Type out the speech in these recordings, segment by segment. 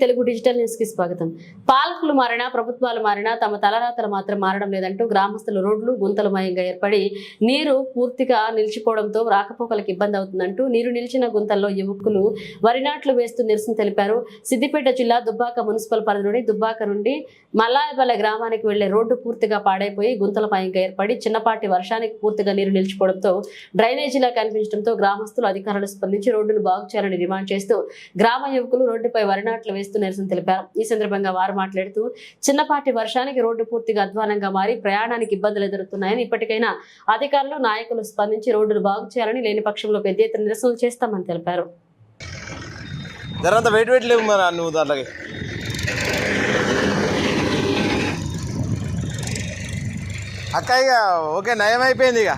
Telugu digital news కి స్వాగతం. పాలకులు మారినా ప్రభుత్వాలు మారినా తమ తలరాతలు మాత్రం మారడం లేదంటూ గ్రామస్తులు రోడ్లు గుంతలమయంగా ఏర్పడి నీరు పూర్తిగా నిలిచిపోవడంతో రాకపోకలకు ఇబ్బంది అవుతుందంటూ నీరు నిలిచిన గుంతల్లో యువకులు వరి నాట్లు వేస్తూ నిరసన తెలిపారు. సిద్దిపేట జిల్లా దుబ్బాక మున్సిపల్ పరిధిలోని దుబ్బాక నుండి మల్లాయపల్లె గ్రామానికి వెళ్లే రోడ్డు పూర్తిగా పాడైపోయి గుంతలమయంగా ఏర్పడి చిన్నపాటి వర్షానికి పూర్తిగా నీరు నిలిచిపోవడంతో డ్రైనేజీలా కనిపించడంతో గ్రామస్తులు అధికారులు స్పందించి రోడ్డును బాగు చేయాలని డిమాండ్ చేస్తూ గ్రామ యువకులు రోడ్డుపై వరి నాట్లు వేస్తూ నిరసన తెలిపారు. ఈ సందర్భంగా వారు మాట్లాడుతూ చిన్నపాటి వర్షానికి రోడ్డు పూర్తిగా అధ్వానంగా మారి ప్రయాణానికి ఇబ్బందులు ఎదురుతున్నాయని, ఇప్పటికైనా అధికారులు నాయకులు స్పందించి రోడ్డును బాగు చేయాలని, లేని పక్షంలో పెద్ద ఎత్తున నిరసనలు చేస్తామని తెలిపారు. అక్కయ్య ఓకే నయం అయిపోయింది. ఇక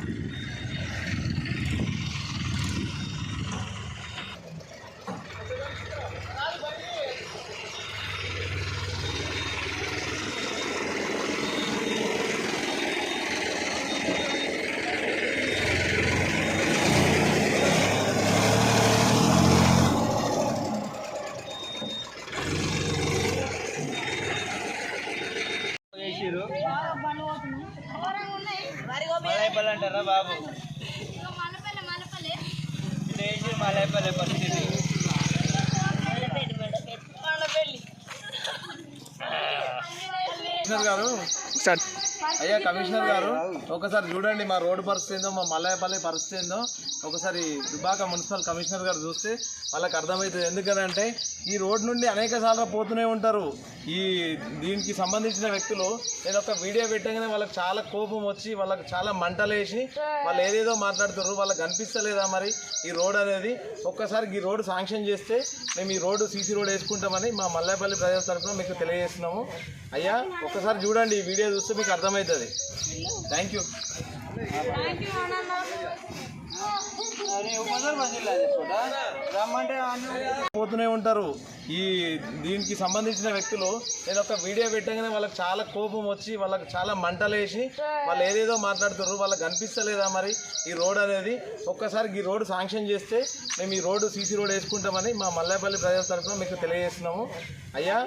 అంటారా బాబు మలైపల్లె పరిస్థితి అయ్యా కమిషనర్ గారు ఒకసారి చూడండి మా రోడ్డు పరిస్థితి ఏందో, మా మల్లాయపల్లి పరిస్థితి ఏందో ఒకసారి దుబ్బాక మున్సిపల్ కమిషనర్ గారు చూస్తే వాళ్ళకి అర్థమవుతుంది. ఎందుకంటే ఈ రోడ్ నుండి అనేక సార్లు పోతూనే ఉంటారు. దీనికి సంబంధించిన వ్యక్తులు నేను ఒక వీడియో పెట్టగానే వాళ్ళకి చాలా కోపం వచ్చి వాళ్ళకి చాలా మంటలేసి వాళ్ళు ఏదేదో మాట్లాడుతారు. వాళ్ళకి కనిపిస్తలేదా మరి ఈ రోడ్ అనేది? ఒక్కసారి ఈ రోడ్డు శాంక్షన్ చేస్తే మేము ఈ రోడ్డు సీసీ రోడ్ వేసుకుంటామని మా మల్లాయపల్లి ప్రజల తరఫున మీకు తెలియజేస్తున్నాము. అయ్యా ఒక్కసారి చూడండి, ఈ వీడియో చూస్తే మీకు అర్థమవుతుంది. Thank you. పోతూనే ఉంటారు. దీనికి సంబంధించిన వ్యక్తులు నేను ఒక వీడియో పెట్టగానే వాళ్ళకి చాలా కోపం వచ్చి వాళ్ళకి చాలా మంటలేసి వాళ్ళు ఏదేదో మాట్లాడుతారు. వాళ్ళకి కనిపిస్తలేదా మరి ఈ రోడ్ అనేది? ఒక్కసారి ఈ రోడ్డు శాంక్షన్ చేస్తే మేము ఈ రోడ్డు సీసీ రోడ్ వేసుకుంటామని మా మల్లాయపల్లి ప్రజల తరఫున మీకు తెలియజేస్తున్నాము. అయ్యా